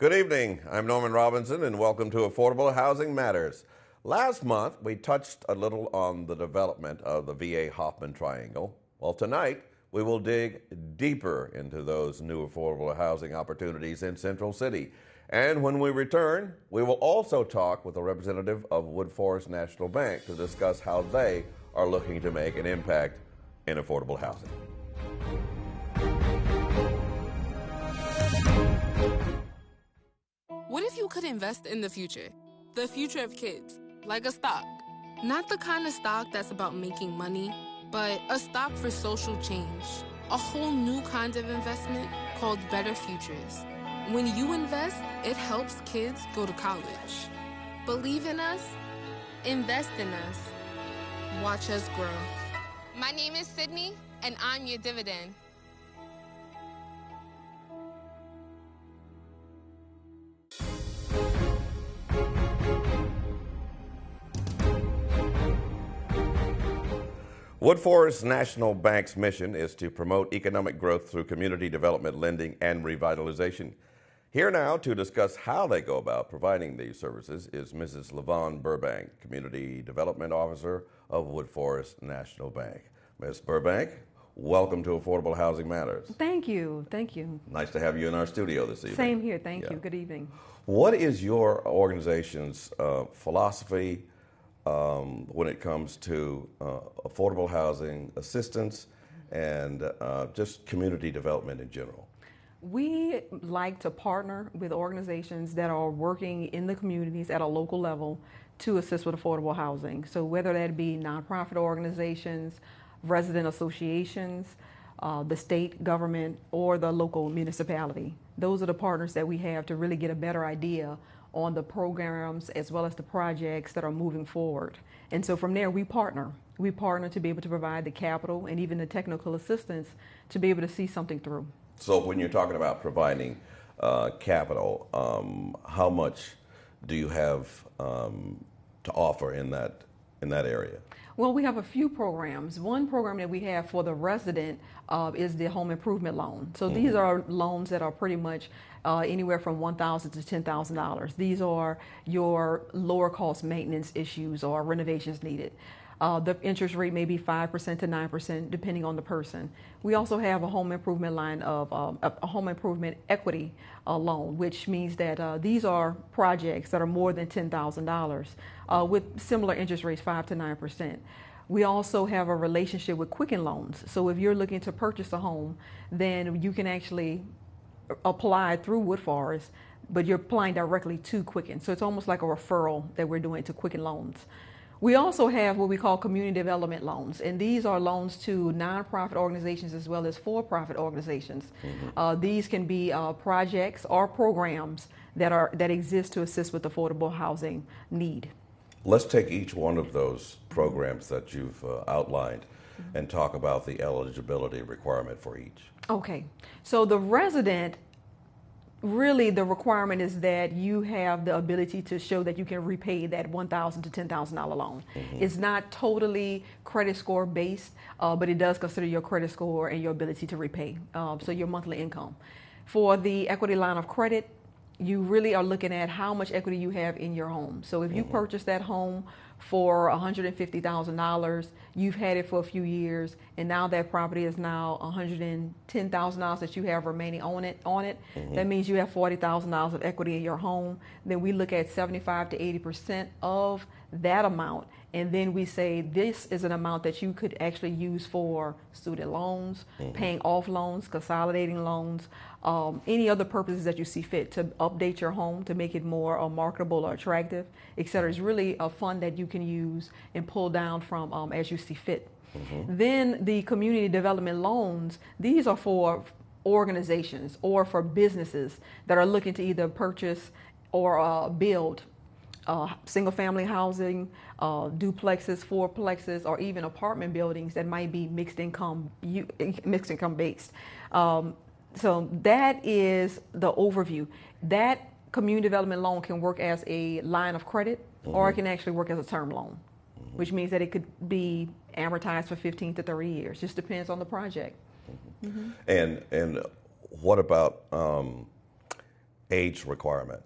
Good evening. I'm Norman Robinson, and welcome to Affordable Housing Matters. Last month, we touched a little on the development of the VA Hoffman Triangle. Well, tonight, we will dig deeper into those new affordable housing opportunities in Central City. And when we return, we will also talk with a representative of Woodforest National Bank to discuss how they are looking to make an impact in affordable housing. What if you could invest in the future of kids, like a stock? Not the kind of stock that's about making money, but a stock for social change. A whole new kind of investment called Better Futures. When you invest, it helps kids go to college. Believe in us, invest in us, watch us grow. My name is Sydney, and I'm your dividend. Woodforest National Bank's mission is to promote economic growth through community development lending and revitalization. Here now to discuss how they go about providing these services is Mrs. Lavon Burbank, Community Development Officer of Woodforest National Bank. Ms. Burbank, welcome to Affordable Housing Matters. Thank you. Thank you. Nice to have you in our studio this evening. Same here. Thank you. Good evening. What is your organization's philosophy when it comes to affordable housing assistance and just community development in general? We like to partner with organizations that are working in the communities at a local level to assist with affordable housing. So whether that be nonprofit organizations, resident associations, the state government, or the local municipality. Those are the partners that we have to really get a better idea on the programs as well as the projects that are moving forward. And so from there, we partner. We partner to be able to provide the capital and even the technical assistance to be able to see something through. So when you're talking about providing capital, how much do you have to offer in that area? Well, we have a few programs. One program that we have for the resident is the home improvement loan. So these are loans that are pretty much anywhere from $1,000 to $10,000. These are your lower cost maintenance issues or renovations needed. The interest rate may be 5% to 9% depending on the person. We also have a home improvement line of a home improvement equity loan, which means that these are projects that are more than $10,000 with similar interest rates, 5 to 9%. We also have a relationship with Quicken Loans. So if you're looking to purchase a home, then you can actually apply through Woodforest, but you're applying directly to Quicken. So it's almost like a referral that we're doing to Quicken Loans. We also have what we call community development loans, and these are loans to nonprofit organizations as well as for-profit organizations. These can be projects or programs that exist to assist with affordable housing need. Let's take each one of those programs that you've outlined and talk about the eligibility requirement for each. Okay, so the resident, really the requirement is that you have the ability to show that you can repay that $1,000 to $10,000 loan. It's not totally credit score based, but it does consider your credit score and your ability to repay, so your monthly income. For the equity line of credit, you really are looking at how much equity you have in your home. So if you purchase that home for $150,000, you've had it for a few years, and now that property is now $110,000 that you have remaining on it. That means you have $40,000 of equity in your home. Then we look at 75 to 80% of that amount, and then we say this is an amount that you could actually use for student loans, paying off loans, consolidating loans, any other purposes that you see fit to update your home to make it more marketable or attractive, etc. It's really a fund that you can use and pull down from as you see fit. Then the community development loans, these are for organizations or for businesses that are looking to either purchase or build single-family housing, duplexes, fourplexes, or even apartment buildings that might be mixed income based. So that is the overview. That community development loan can work as a line of credit, or it can actually work as a term loan, which means that it could be amortized for 15 to 30 years. Just depends on the project. And what about age requirement?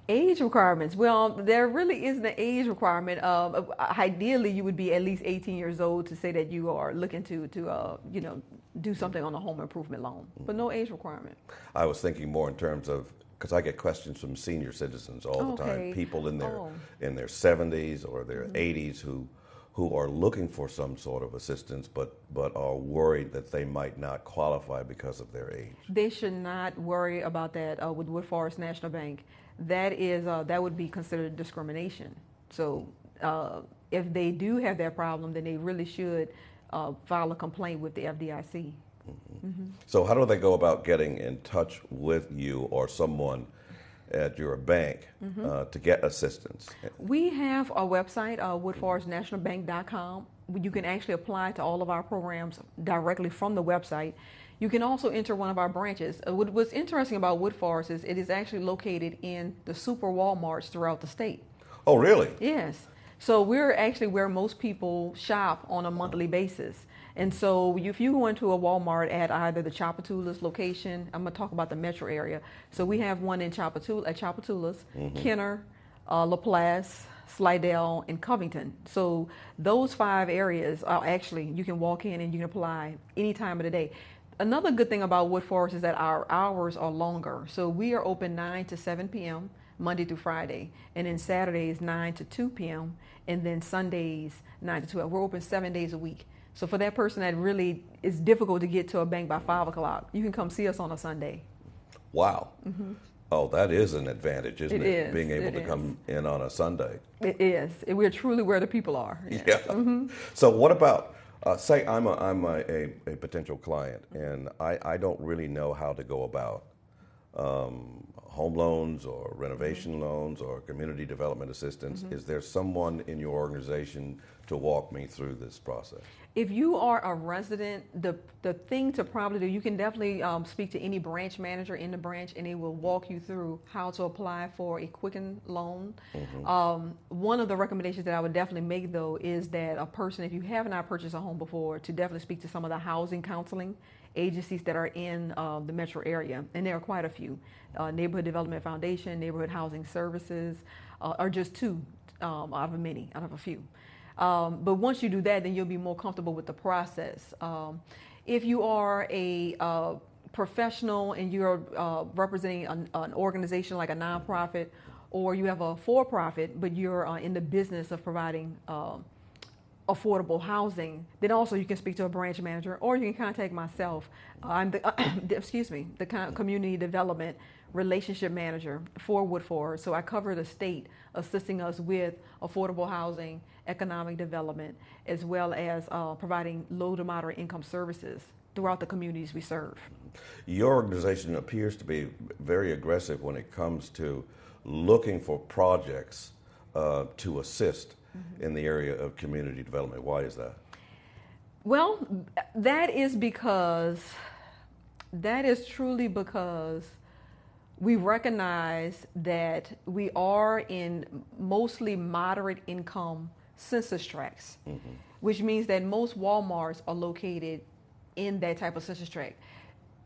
Age requirements. Well, there really isn't an age requirement. Ideally, you would be at least 18 years old to say that you are looking to do something on a home improvement loan, but no age requirement. I was thinking more in terms of, because I get questions from senior citizens all the time, people in their 70s or their 80s who are looking for some sort of assistance, but are worried that they might not qualify because of their age. They should not worry about that with Wood Forest National Bank. That would be considered discrimination. So if they do have that problem, then they really should file a complaint with the FDIC. So how do they go about getting in touch with you or someone at your bank to get assistance? We have a website, woodforestnationalbank.com. You can actually apply to all of our programs directly from the website. You can also enter one of our branches. What's interesting about Wood Forest is it is actually located in the super Walmarts throughout the state. Oh, really? Yes. So we're actually where most people shop on a monthly basis. And so if you go into a Walmart at either the Chapatoulas location, I'm going to talk about the metro area. So we have one in Chapatoulas, Kenner, LaPlace, Slidell, and Covington. So those 5 areas are actually, you can walk in and you can apply any time of the day. Another good thing about Wood Forest is that our hours are longer. So we are open 9 to 7 p.m. Monday through Friday, and then Saturdays 9 to 2 p.m. and then Sundays 9 to 12. We're open 7 days a week. So for that person that really is difficult to get to a bank by 5 o'clock, you can come see us on a Sunday. Wow. Oh, that is an advantage, isn't it? Is. Being able to come in on a Sunday. It is. We're truly where the people are. Yes. Yeah. So what about, say I'm a potential client and I don't really know how to go about home loans or renovation loans or community development assistance. Is there someone in your organization to walk me through this process? If you are a resident, the thing to probably do, you can definitely speak to any branch manager in the branch, and they will walk you through how to apply for a Quicken loan. One of the recommendations that I would definitely make, though, is that a person, if you have not purchased a home before, to definitely speak to some of the housing counseling agencies that are in the metro area, and there are quite a few. Neighborhood Development Foundation, Neighborhood Housing Services are just 2 out of a few. But once you do that, then you'll be more comfortable with the process. If you are a professional and you're representing an organization like a nonprofit, or you have a for-profit, but you're in the business of providing affordable housing, then also you can speak to a branch manager, or you can contact myself. I'm the community development relationship manager for Wood Forest. So I cover the state, assisting us with affordable housing, economic development, as well as providing low to moderate income services throughout the communities we serve. Your organization appears to be very aggressive when it comes to looking for projects to assist in the area of community development. Why is that? Well, that is truly because we recognize that we are in mostly moderate income census tracts, which means that most Walmarts are located in that type of census tract.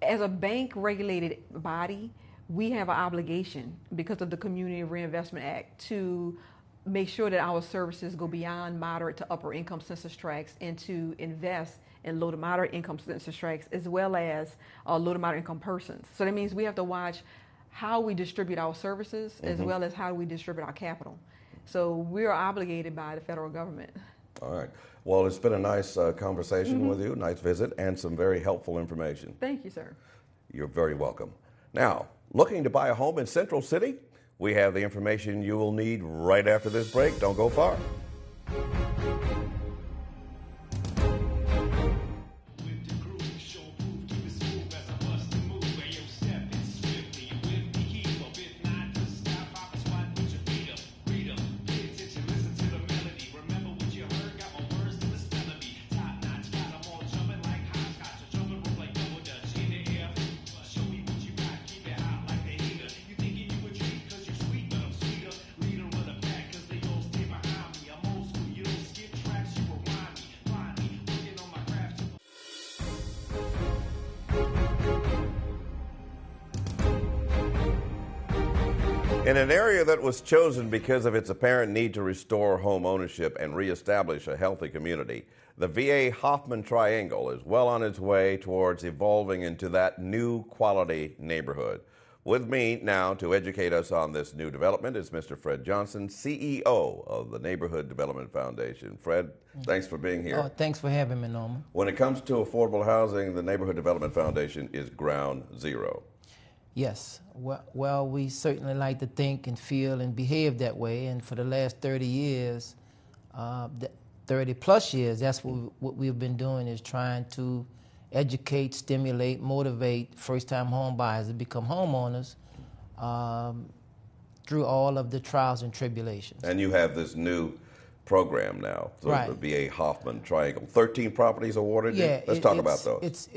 As a bank regulated body, we have an obligation because of the Community Reinvestment Act to make sure that our services go beyond moderate to upper income census tracts and to invest in low to moderate income census tracts as well as low to moderate income persons. So that means we have to watch how we distribute our services as well as how we distribute our capital. So we are obligated by the federal government. All right. Well, it's been a nice conversation with you, nice visit, and some very helpful information. Thank you, sir. You're very welcome. Now, looking to buy a home in Central City? We have the information you will need right after this break. Don't go far. In an area that was chosen because of its apparent need to restore home ownership and reestablish a healthy community, the VA Hoffman Triangle is well on its way towards evolving into that new quality neighborhood. With me now to educate us on this new development is Mr. Fred Johnson, CEO of the Neighborhood Development Foundation. Fred, thanks for being here. Oh, thanks for having me, Norman. When it comes to affordable housing, the Neighborhood Development Foundation is ground zero. Yes. Well, we certainly like to think and feel and behave that way. And for the last 30 years, 30 plus years, that's what we've been doing, is trying to educate, stimulate, motivate first-time home buyers to become homeowners through all of the trials and tribulations. And you have this new program now, so right. The VA Hoffman Triangle. 13 properties awarded? Yeah. Let's talk about those.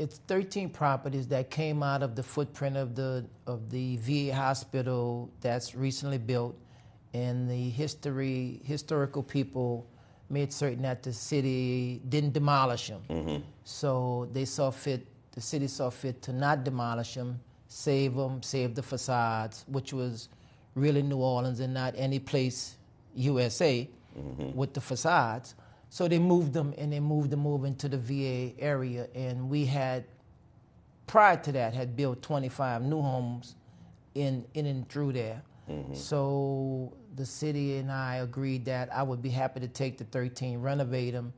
It's 13 properties that came out of the footprint of the VA hospital that's recently built, and the historical people made certain that the city didn't demolish them. Mm-hmm. So the city saw fit to not demolish them, save the facades, which was really New Orleans and not any place USA with the facades. So they moved them, and they moved them over into the VA area. And we had, prior to that, had built 25 new homes in and through there. Mm-hmm. So the city and I agreed that I would be happy to take the 13, renovate them,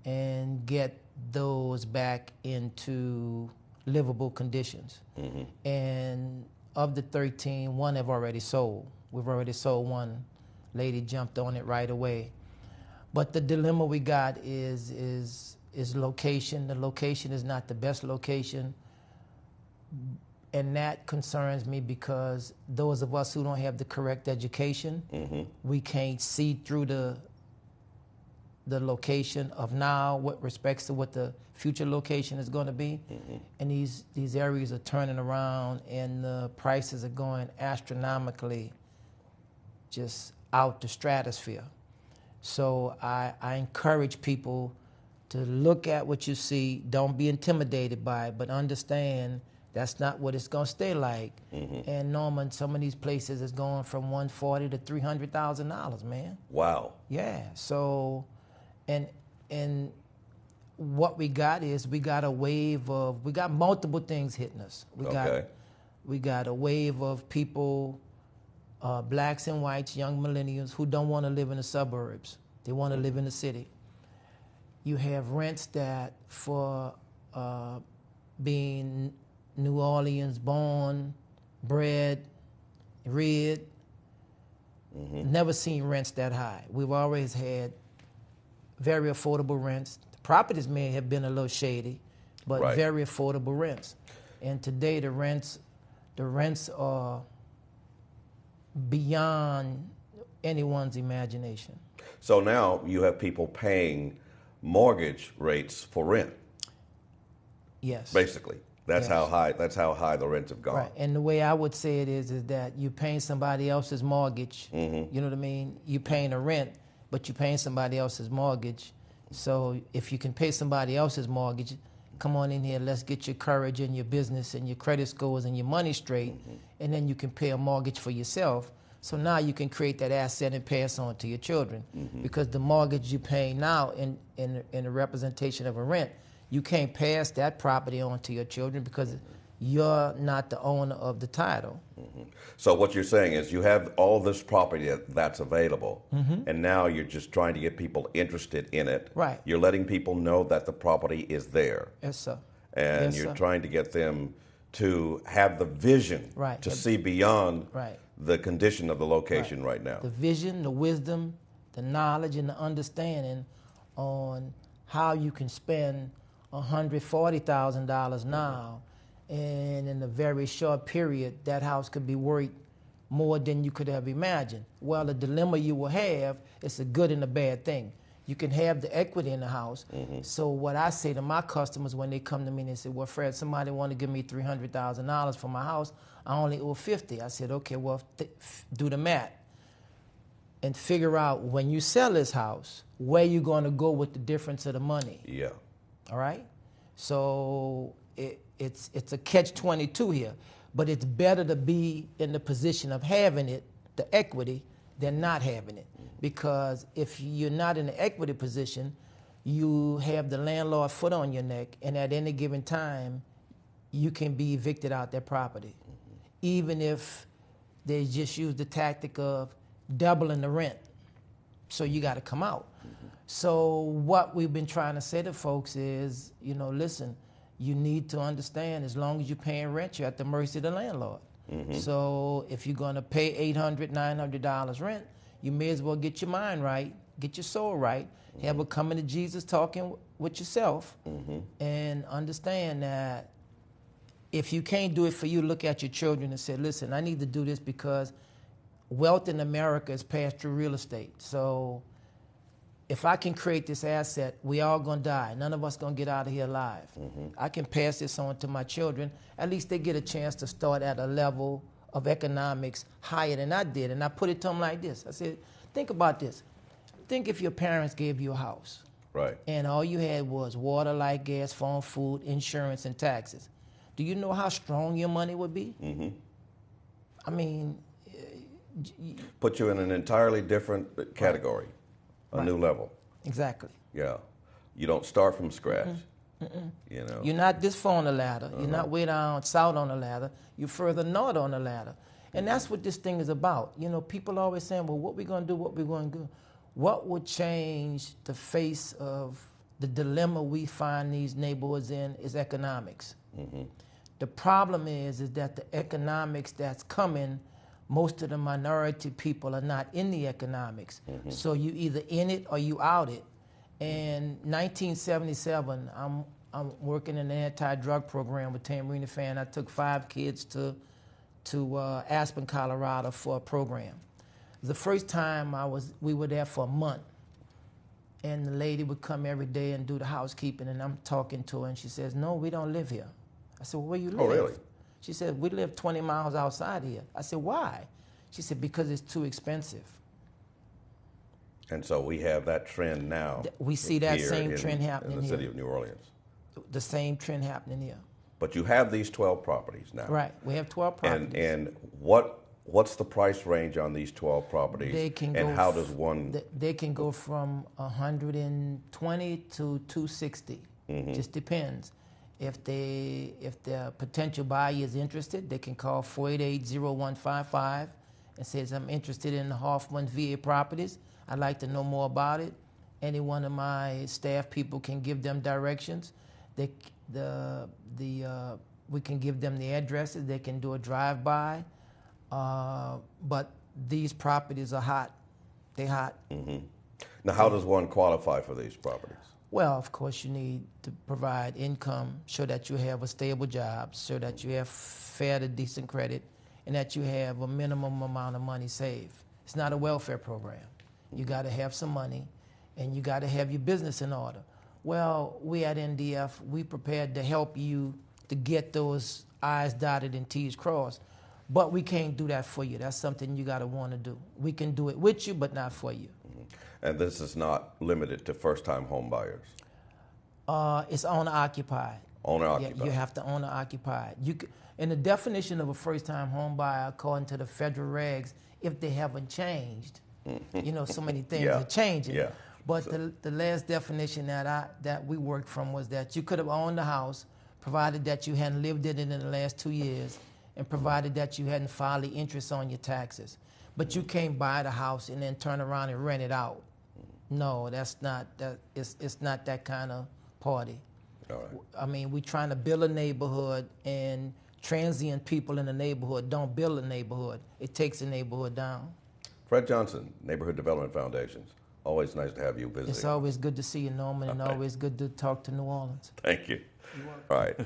and get those back into livable conditions. Mm-hmm. And of the 13, one have already sold. We've already sold one. Lady jumped on it right away. But the dilemma we got is location. The location is not the best location. And that concerns me because those of us who don't have the correct education, mm-hmm. we can't see through the location of now with respects to what the future location is going to be. Mm-hmm. And these areas are turning around, and the prices are going astronomically just out the stratosphere. So I encourage people to look at what you see. Don't be intimidated by it, but understand that's not what it's going to stay like. Mm-hmm. And Norman, some of these places is going from $140,000 to $300,000, man. Wow. Yeah. So, and what we got is we got multiple things hitting us. We got a wave of people, blacks and whites, young millennials who don't want to live in the suburbs. They want to live in the city. You have rents that for being New Orleans born, bred, reared, mm-hmm. never seen rents that high. We've always had very affordable rents. The properties may have been a little shady, but right. very affordable rents. And today the rents are beyond anyone's imagination. So now you have people paying mortgage rates for rent. Yes. Basically. That's yes. how high the rents have gone. Right. And the way I would say it is that you're paying somebody else's mortgage. Mm-hmm. You know what I mean? You're paying a rent, but you're paying somebody else's mortgage. So if you can pay somebody else's mortgage, come on in here, let's get your courage and your business and your credit scores and your money straight, mm-hmm. and then you can pay a mortgage for yourself. So now you can create that asset and pass on to your children. Mm-hmm. Because the mortgage you pay now in the representation of a rent, you can't pass that property on to your children because mm-hmm. you're not the owner of the title. Mm-hmm. So what you're saying is you have all this property that's available, mm-hmm. and now you're just trying to get people interested in it. Right. You're letting people know that the property is there. Yes, sir. And yes, you're sir. trying to get them to have the vision right. to see beyond right. the condition of the location right now. The vision, the wisdom, the knowledge, and the understanding on how you can spend $140,000 now, and in a very short period, that house could be worth more than you could have imagined. Well, the dilemma you will have, it's a good and a bad thing. You can have the equity in the house. Mm-hmm. So what I say to my customers when they come to me and they say, well, Fred, somebody want to give me $300,000 for my house. I only owe $50,000. I said, okay, well, do the math and figure out when you sell this house, where you're going to go with the difference of the money. Yeah. All right? So it's a catch-22 here. But it's better to be in the position of having it, the equity, than not having it. Because if you're not in the equity position, you have the landlord foot on your neck, and at any given time, you can be evicted out that property. Even if they just use the tactic of doubling the rent. So you got to come out. So what we've been trying to say to folks is, listen, you need to understand, as long as you're paying rent, you're at the mercy of the landlord. So if you're going to pay $800, $900 rent, you may as well get your mind right, get your soul right, have a coming to Jesus talking with yourself, and understand that if you can't do it for you, look at your children and say, listen, I need to do this because wealth in America is passed through real estate. So if I can create this asset, we all going to die. None of us going to get out of here alive. I can pass this on to my children. At least they get a chance to start at a level of economics higher than I did. And I put it to them like this. I said, think about this. Think if your parents gave you a house. Right. And all you had was water, light, gas, phone, food, insurance, and taxes. Do you know how strong your money would be? I mean... Put you in an entirely different category, a new level. Exactly. Yeah. You don't start from scratch. You're not this far on the ladder. You're not way down south on the ladder. You're further north on the ladder. And that's what this thing is about. People always saying, well, what we going to do, what we going to do? What would change the face of the dilemma we find these neighborhoods in is economics. The problem is that the economics that's coming, most of the minority people are not in the economics. So you either in it or you out it. In 1977, I'm working in an anti-drug program with Tamarina Fan. I took 5 kids to Aspen, Colorado for a program. The first time we were there for a month. And the lady would come every day and do the housekeeping, and I'm talking to her, and she says, no, we don't live here. I said, well, where you live? Oh, really? She said, we live 20 miles outside here. I said, why? She said, because it's too expensive. And so we have that trend now. We see that same trend happening here. In the city of New Orleans. The same trend happening here. But you have these 12 properties now. Right. We have 12 properties. And what's the price range on these 12 properties? How does one... They can go from 120 to 260. Just depends. If the potential buyer is interested, they can call 488-0155 and says, I'm interested in the Hoffman VA properties. I'd like to know more about it. Any one of my staff people can give them directions. We can give them the addresses. They can do a drive-by. But these properties are hot. They're hot. Now, how does one qualify for these properties? Well, of course, you need to provide income, show that you have a stable job, show that you have fair to decent credit, and that you have a minimum amount of money saved. It's not a welfare program. You got to have some money, and you got to have your business in order. Well, we at NDF, we prepared to help you to get those I's dotted and T's crossed, but we can't do that for you. That's something you got to want to do. We can do it with you, but not for you. And this is not limited to first-time home buyers? It's owner-occupied. Owner-occupied. Yeah, you have to owner-occupied. And the definition of a first-time home buyer, according to the federal regs, if they haven't changed, so many things are changing. Yeah. But the last definition that we worked from was that you could have owned the house, provided that you hadn't lived in it in the last 2 years, and provided that you hadn't filed the interest on your taxes. But you can't buy the house and then turn around and rent it out. No, that's not that. It's not that kind of party. All right. I mean, we're trying to build a neighborhood, and transient people in the neighborhood don't build a neighborhood. It takes the neighborhood down. Fred Johnson, Neighborhood Development Foundations. Always nice to have you visiting. It's always good to see you, Norman, and always good to talk to New Orleans. Thank you. All right.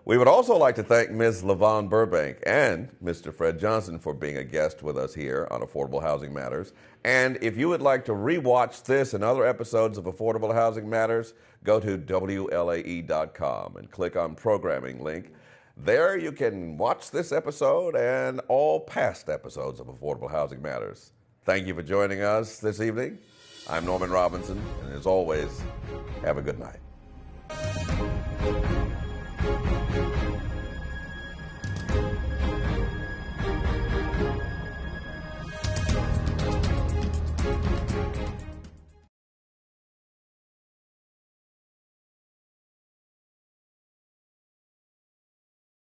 We would also like to thank Ms. Lavon Burbank and Mr. Fred Johnson for being a guest with us here on Affordable Housing Matters. And if you would like to rewatch this and other episodes of Affordable Housing Matters, go to WLAE.com and click on Programming link. There you can watch this episode and all past episodes of Affordable Housing Matters. Thank you for joining us this evening. I'm Norman Robinson, and as always, have a good night.